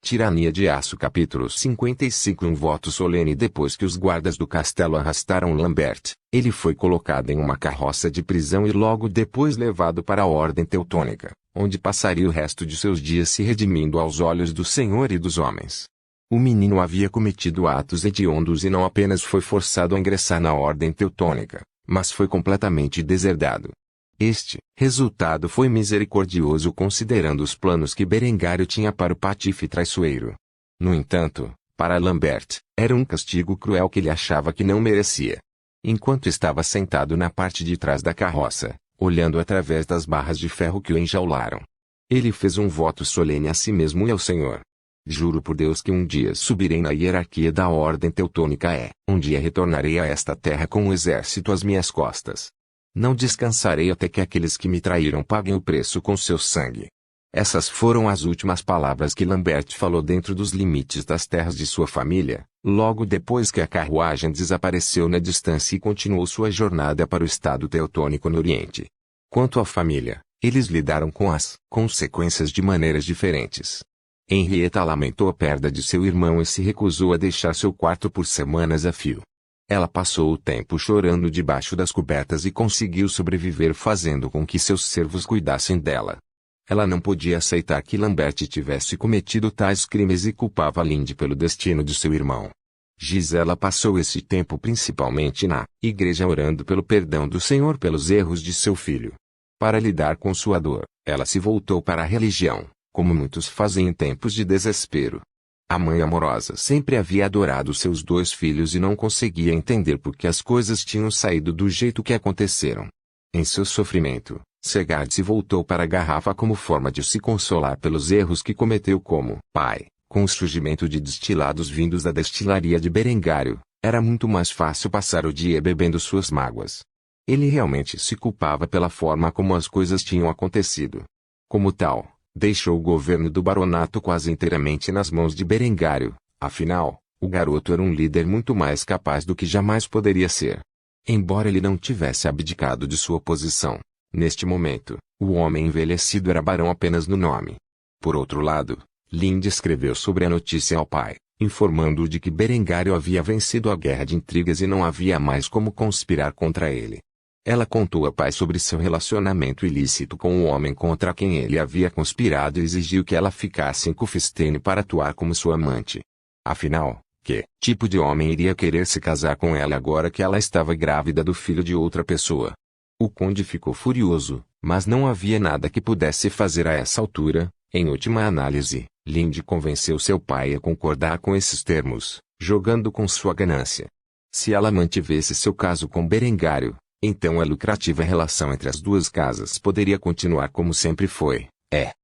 Tirania de Aço capítulo 55. Um voto solene. Depois que os guardas do castelo arrastaram Lambert, ele foi colocado em uma carroça de prisão e logo depois levado para a Ordem Teutônica, onde passaria o resto de seus dias se redimindo aos olhos do Senhor e dos homens. O menino havia cometido atos hediondos e não apenas foi forçado a ingressar na Ordem Teutônica, mas foi completamente deserdado. Este resultado foi misericordioso considerando os planos que Berengário tinha para o patife traiçoeiro. No entanto, para Lambert, era um castigo cruel que ele achava que não merecia. Enquanto estava sentado na parte de trás da carroça, olhando através das barras de ferro que o enjaularam, ele fez um voto solene a si mesmo e ao Senhor. Juro por Deus que um dia subirei na hierarquia da Ordem Teutônica um dia retornarei a esta terra com um exército às minhas costas. Não descansarei até que aqueles que me traíram paguem o preço com seu sangue. Essas foram as últimas palavras que Lambert falou dentro dos limites das terras de sua família, logo depois que a carruagem desapareceu na distância e continuou sua jornada para o estado teutônico no Oriente. Quanto à família, eles lidaram com as consequências de maneiras diferentes. Henrietta lamentou a perda de seu irmão e se recusou a deixar seu quarto por semanas a fio. Ela passou o tempo chorando debaixo das cobertas e conseguiu sobreviver fazendo com que seus servos cuidassem dela. Ela não podia aceitar que Lambert tivesse cometido tais crimes e culpava Lindy pelo destino de seu irmão. Gisela passou esse tempo principalmente na igreja orando pelo perdão do Senhor pelos erros de seu filho. Para lidar com sua dor, ela se voltou para a religião, como muitos fazem em tempos de desespero. A mãe amorosa sempre havia adorado seus 2 filhos e não conseguia entender por que as coisas tinham saído do jeito que aconteceram. Em seu sofrimento, Segard se voltou para a garrafa como forma de se consolar pelos erros que cometeu como pai. Com o surgimento de destilados vindos da destilaria de Berengário, era muito mais fácil passar o dia bebendo suas mágoas. Ele realmente se culpava pela forma como as coisas tinham acontecido. Como tal, deixou o governo do baronato quase inteiramente nas mãos de Berengário. Afinal, o garoto era um líder muito mais capaz do que jamais poderia ser. Embora ele não tivesse abdicado de sua posição, neste momento, o homem envelhecido era barão apenas no nome. Por outro lado, Lindy escreveu sobre a notícia ao pai, informando-o de que Berengário havia vencido a guerra de intrigas e não havia mais como conspirar contra ele. Ela contou ao pai sobre seu relacionamento ilícito com o homem contra quem ele havia conspirado e exigiu que ela ficasse em Cufestene para atuar como sua amante. Afinal, que tipo de homem iria querer se casar com ela agora que ela estava grávida do filho de outra pessoa? O conde ficou furioso, mas não havia nada que pudesse fazer a essa altura. Em última análise, Lindy convenceu seu pai a concordar com esses termos, jogando com sua ganância. Se ela mantivesse seu caso com Berengário, então a lucrativa relação entre as duas casas poderia continuar como sempre foi,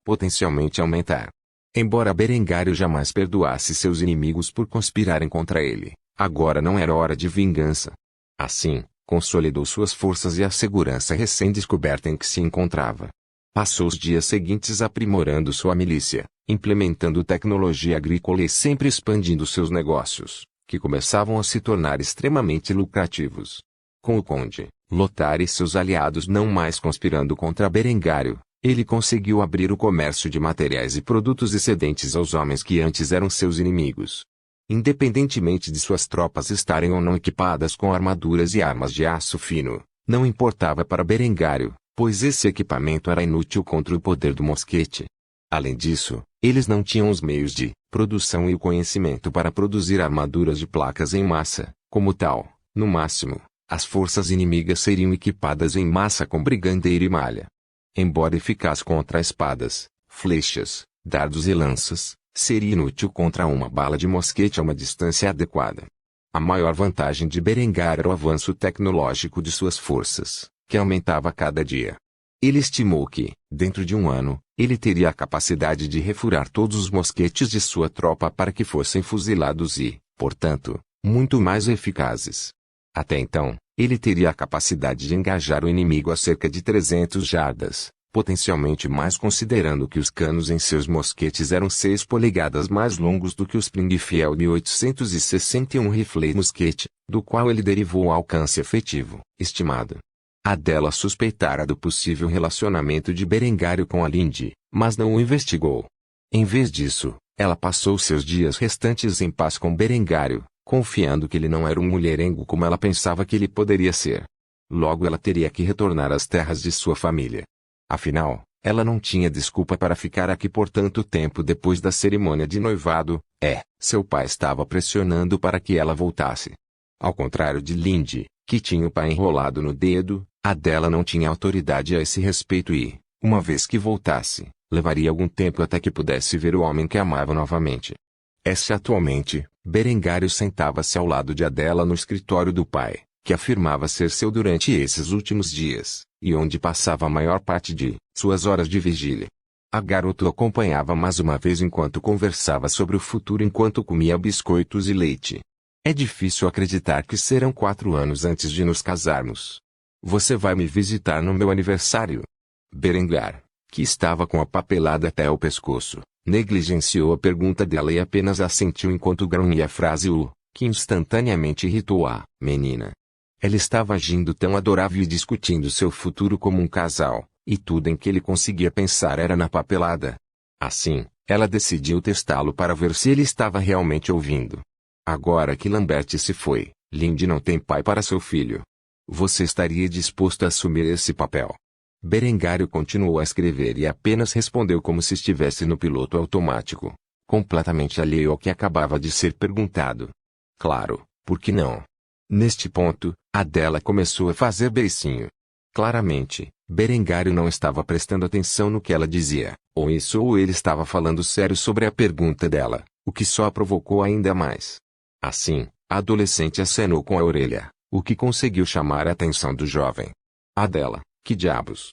potencialmente aumentar. Embora Berengário jamais perdoasse seus inimigos por conspirarem contra ele, agora não era hora de vingança. Assim, consolidou suas forças e a segurança recém-descoberta em que se encontrava. Passou os dias seguintes aprimorando sua milícia, implementando tecnologia agrícola e sempre expandindo seus negócios, que começavam a se tornar extremamente lucrativos. Com o conde, Lothar e seus aliados não mais conspirando contra Berengário, ele conseguiu abrir o comércio de materiais e produtos excedentes aos homens que antes eram seus inimigos. Independentemente de suas tropas estarem ou não equipadas com armaduras e armas de aço fino, não importava para Berengário, pois esse equipamento era inútil contra o poder do mosquete. Além disso, eles não tinham os meios de produção e o conhecimento para produzir armaduras de placas em massa. Como tal, no máximo, as forças inimigas seriam equipadas em massa com brigadeiro e malha. Embora eficaz contra espadas, flechas, dardos e lanças, seria inútil contra uma bala de mosquete a uma distância adequada. A maior vantagem de Berengário era o avanço tecnológico de suas forças, que aumentava a cada dia. Ele estimou que, dentro de um ano, ele teria a capacidade de refurar todos os mosquetes de sua tropa para que fossem fuzilados e, portanto, muito mais eficazes. Até então, ele teria a capacidade de engajar o inimigo a cerca de 300 jardas, potencialmente mais considerando que os canos em seus mosquetes eram 6 polegadas mais longos do que o Springfield 1861 rifle mosquete, do qual ele derivou o alcance efetivo, estimado. Adela suspeitara do possível relacionamento de Berengário com a Lindy, mas não o investigou. Em vez disso, Ela passou seus dias restantes em paz com Berengário, confiando que ele não era um mulherengo como ela pensava que ele poderia ser. Logo ela teria que retornar às terras de sua família. Afinal, ela não tinha desculpa para ficar aqui por tanto tempo depois da cerimônia de noivado. Seu pai estava pressionando para que ela voltasse. Ao contrário de Lindy, que tinha o pai enrolado no dedo, a dela não tinha autoridade a esse respeito e, uma vez que voltasse, levaria algum tempo até que pudesse ver o homem que amava novamente. Atualmente, Berengário sentava-se ao lado de Adela no escritório do pai, que afirmava ser seu durante esses últimos dias, e onde passava a maior parte de suas horas de vigília. A garota o acompanhava mais uma vez enquanto conversava sobre o futuro enquanto comia biscoitos e leite. É difícil acreditar que serão 4 anos antes de nos casarmos. Você vai me visitar no meu aniversário? Berengar, que estava com a papelada até o pescoço, negligenciou a pergunta dela e apenas assentiu enquanto grunhia a frase que instantaneamente irritou a menina. Ela estava agindo tão adorável e discutindo seu futuro como um casal, e tudo em que ele conseguia pensar era na papelada. Assim, ela decidiu testá-lo para ver se ele estava realmente ouvindo. Agora que Lambert se foi, Lindy não tem pai para seu filho. Você estaria disposto a assumir esse papel? Berengário continuou a escrever e apenas respondeu como se estivesse no piloto automático, completamente alheio ao que acabava de ser perguntado. Claro, por que não? Neste ponto, Adela começou a fazer beicinho. Claramente, Berengário não estava prestando atenção no que ela dizia, ou ele estava falando sério sobre a pergunta dela, o que só a provocou ainda mais. Assim, a adolescente acenou com a orelha, o que conseguiu chamar a atenção do jovem. Adela, que diabos?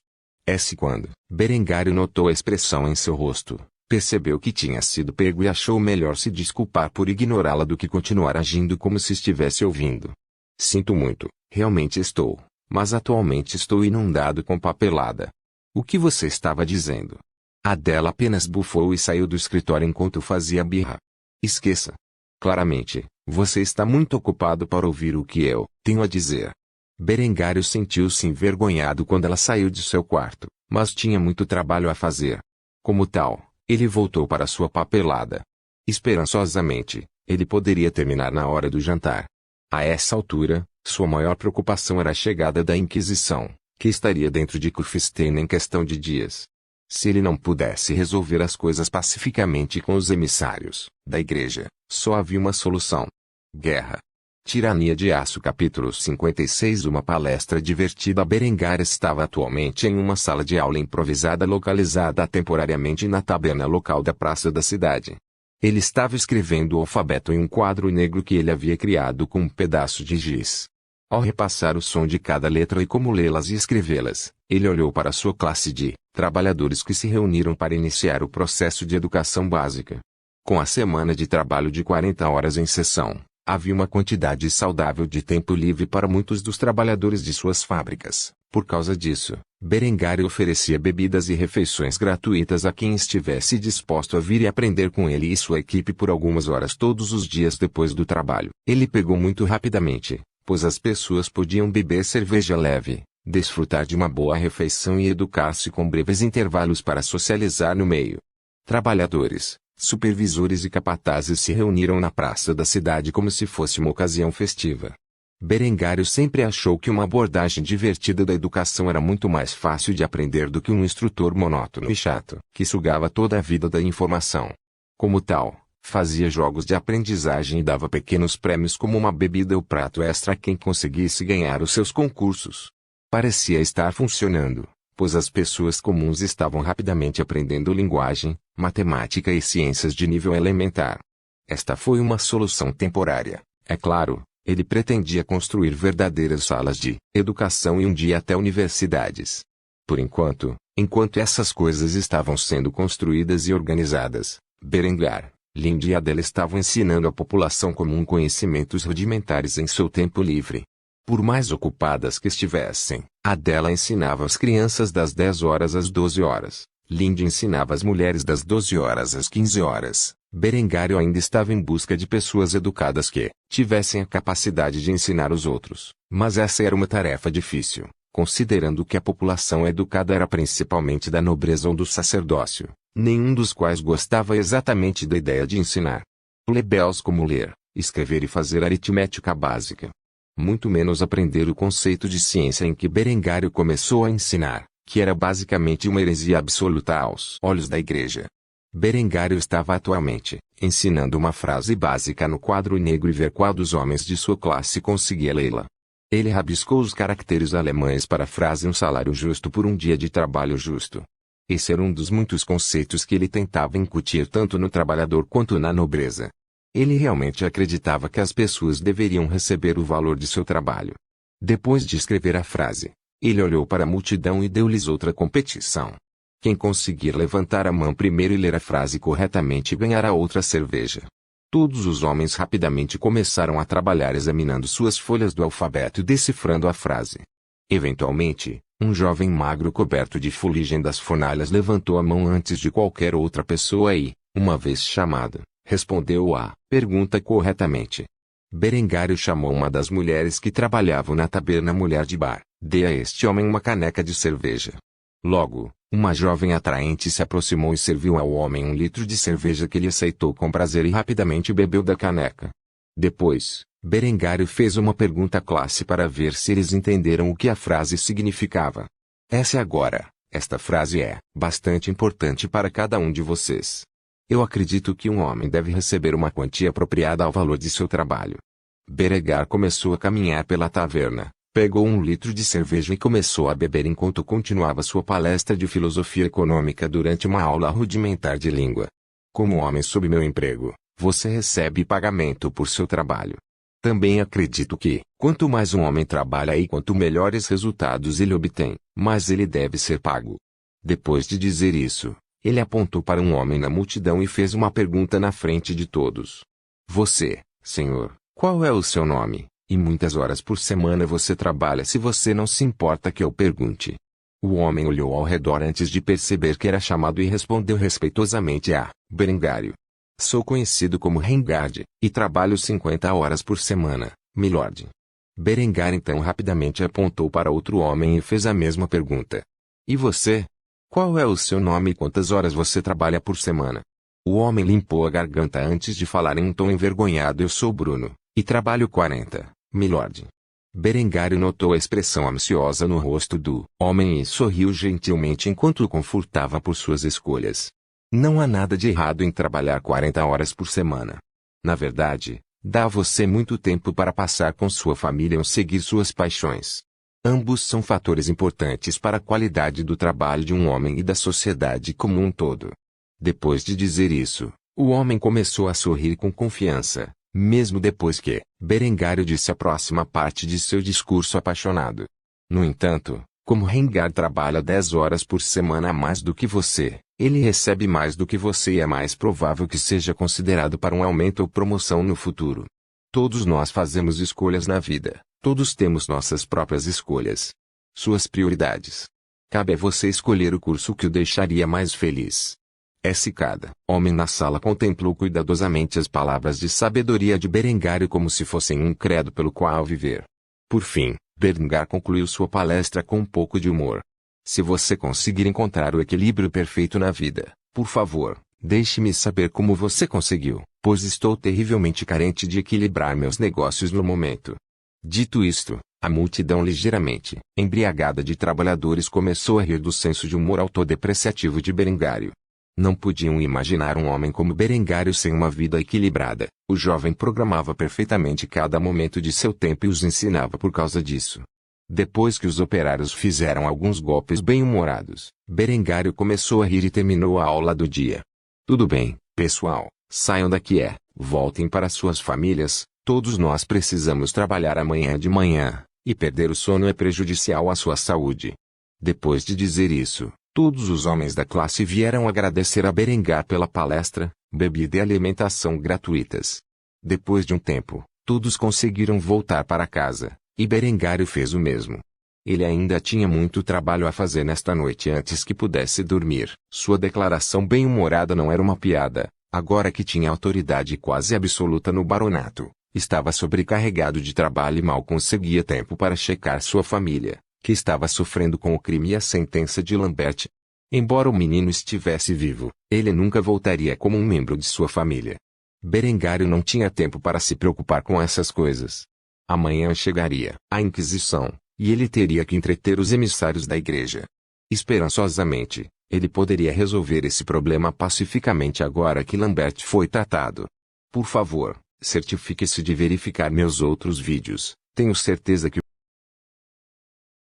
Quando Berengário notou a expressão em seu rosto, percebeu que tinha sido pego e achou melhor se desculpar por ignorá-la do que continuar agindo como se estivesse ouvindo. Sinto muito, realmente estou, mas atualmente estou inundado com papelada. O que você estava dizendo? Adela apenas bufou e saiu do escritório enquanto fazia birra. Esqueça. Claramente, você está muito ocupado para ouvir o que eu tenho a dizer. Berengário sentiu-se envergonhado quando ela saiu de seu quarto, mas tinha muito trabalho a fazer. Como tal, ele voltou para sua papelada. Esperançosamente, ele poderia terminar na hora do jantar. A essa altura, sua maior preocupação era a chegada da Inquisição, que estaria dentro de Kufstein em questão de dias. Se ele não pudesse resolver as coisas pacificamente com os emissários da igreja, só havia uma solução: guerra. Tirania de Aço capítulo 56. Uma palestra divertida. Berengar estava atualmente em uma sala de aula improvisada localizada temporariamente na taberna local da praça da cidade. Ele estava escrevendo o alfabeto em um quadro negro que ele havia criado com um pedaço de giz. Ao repassar o som de cada letra e como lê-las e escrevê-las, ele olhou para sua classe de trabalhadores que se reuniram para iniciar o processo de educação básica. Com a semana de trabalho de 40 horas em sessão, havia uma quantidade saudável de tempo livre para muitos dos trabalhadores de suas fábricas. Por causa disso, Berengário oferecia bebidas e refeições gratuitas a quem estivesse disposto a vir e aprender com ele e sua equipe por algumas horas todos os dias depois do trabalho. Ele pegou muito rapidamente, pois as pessoas podiam beber cerveja leve, desfrutar de uma boa refeição e educar-se com breves intervalos para socializar no meio. Trabalhadores, supervisores e capatazes se reuniram na praça da cidade como se fosse uma ocasião festiva. Berengário sempre achou que uma abordagem divertida da educação era muito mais fácil de aprender do que um instrutor monótono e chato, que sugava toda a vida da informação. Como tal, fazia jogos de aprendizagem e dava pequenos prêmios como uma bebida ou prato extra a quem conseguisse ganhar os seus concursos. Parecia estar funcionando, pois as pessoas comuns estavam rapidamente aprendendo linguagem, matemática e ciências de nível elementar. Esta foi uma solução temporária, é claro. Ele pretendia construir verdadeiras salas de educação e um dia até universidades. Por enquanto essas coisas estavam sendo construídas e organizadas, Berengar, Lindy e Adela estavam ensinando à população comum conhecimentos rudimentares em seu tempo livre. Por mais ocupadas que estivessem, Adela ensinava as crianças das 10 horas às 12 horas. Lindy ensinava as mulheres das 12 horas às 15 horas. Berengário ainda estava em busca de pessoas educadas que tivessem a capacidade de ensinar os outros, mas essa era uma tarefa difícil, Considerando que a população educada era principalmente da nobreza ou do sacerdócio, nenhum dos quais gostava exatamente da ideia de ensinar plebeus como ler, escrever e fazer aritmética básica. Muito menos aprender o conceito de ciência em que Berengário começou a ensinar, que era basicamente uma heresia absoluta aos olhos da igreja. Berengário estava atualmente ensinando uma frase básica no quadro negro e ver qual dos homens de sua classe conseguia lê-la. Ele rabiscou os caracteres alemães para a frase um salário justo por um dia de trabalho justo. Esse era um dos muitos conceitos que ele tentava incutir tanto no trabalhador quanto na nobreza. Ele realmente acreditava que as pessoas deveriam receber o valor de seu trabalho. Depois de escrever a frase, ele olhou para a multidão e deu-lhes outra competição. Quem conseguir levantar a mão primeiro e ler a frase corretamente ganhará outra cerveja. Todos os homens rapidamente começaram a trabalhar examinando suas folhas do alfabeto e decifrando a frase. Eventualmente, um jovem magro coberto de fuligem das fornalhas levantou a mão antes de qualquer outra pessoa e, uma vez chamado, respondeu a pergunta corretamente. Berengário chamou uma das mulheres que trabalhavam na taberna mulher de bar. Dê a este homem uma caneca de cerveja. Logo, uma jovem atraente se aproximou e serviu ao homem um litro de cerveja que ele aceitou com prazer e rapidamente bebeu da caneca. Depois, Berengário fez uma pergunta à classe para ver se eles entenderam o que a frase significava. Esta frase é bastante importante para cada um de vocês. Eu acredito que um homem deve receber uma quantia apropriada ao valor de seu trabalho. Berengar começou a caminhar pela taverna, pegou um litro de cerveja e começou a beber enquanto continuava sua palestra de filosofia econômica durante uma aula rudimentar de língua. Como homem sob meu emprego, você recebe pagamento por seu trabalho. Também acredito que, quanto mais um homem trabalha e quanto melhores resultados ele obtém, mais ele deve ser pago. Depois de dizer isso, ele apontou para um homem na multidão e fez uma pergunta na frente de todos. Você, senhor, qual é o seu nome? E muitas horas por semana você trabalha se você não se importa que eu pergunte. O homem olhou ao redor antes de perceber que era chamado e respondeu respeitosamente a Berengário. Sou conhecido como Rengard, e trabalho 50 horas por semana, milord. Berengar então rapidamente apontou para outro homem e fez a mesma pergunta. E você? Qual é o seu nome e quantas horas você trabalha por semana? O homem limpou a garganta antes de falar em um tom envergonhado. Eu sou Bruno, e trabalho 40. Milord. Berengário notou a expressão ansiosa no rosto do homem e sorriu gentilmente enquanto o confortava por suas escolhas. Não há nada de errado em trabalhar 40 horas por semana. Na verdade, dá a você muito tempo para passar com sua família ou seguir suas paixões. Ambos são fatores importantes para a qualidade do trabalho de um homem e da sociedade como um todo. Depois de dizer isso, o homem começou a sorrir com confiança. Mesmo depois que Berengário disse a próxima parte de seu discurso apaixonado. No entanto, como Rengard trabalha 10 horas por semana a mais do que você, ele recebe mais do que você e é mais provável que seja considerado para um aumento ou promoção no futuro. Todos nós fazemos escolhas na vida, todos temos nossas próprias escolhas. Suas prioridades. Cabe a você escolher o curso que o deixaria mais feliz. Cada homem na sala contemplou cuidadosamente as palavras de sabedoria de Berengário como se fossem um credo pelo qual viver. Por fim, Berengar concluiu sua palestra com um pouco de humor. Se você conseguir encontrar o equilíbrio perfeito na vida, por favor, deixe-me saber como você conseguiu, pois estou terrivelmente carente de equilibrar meus negócios no momento. Dito isto, a multidão ligeiramente embriagada de trabalhadores começou a rir do senso de humor autodepreciativo de Berengário. Não podiam imaginar um homem como Berengário sem uma vida equilibrada. O jovem programava perfeitamente cada momento de seu tempo e os ensinava por causa disso. Depois que os operários fizeram alguns golpes bem-humorados, Berengário começou a rir e terminou a aula do dia. Tudo bem, pessoal, saiam daqui voltem para suas famílias, todos nós precisamos trabalhar amanhã de manhã, e perder o sono é prejudicial à sua saúde. Depois de dizer isso, todos os homens da classe vieram agradecer a Berengar pela palestra, bebida e alimentação gratuitas. Depois de um tempo, todos conseguiram voltar para casa, e Berengário fez o mesmo. Ele ainda tinha muito trabalho a fazer nesta noite antes que pudesse dormir. Sua declaração bem-humorada não era uma piada, agora que tinha autoridade quase absoluta no baronato, estava sobrecarregado de trabalho e mal conseguia tempo para checar sua família, que estava sofrendo com o crime e a sentença de Lambert. Embora o menino estivesse vivo, ele nunca voltaria como um membro de sua família. Berengário não tinha tempo para se preocupar com essas coisas. Amanhã chegaria a Inquisição, e ele teria que entreter os emissários da igreja. Esperançosamente, ele poderia resolver esse problema pacificamente agora que Lambert foi tratado. Por favor, certifique-se de verificar meus outros vídeos. Tenho certeza que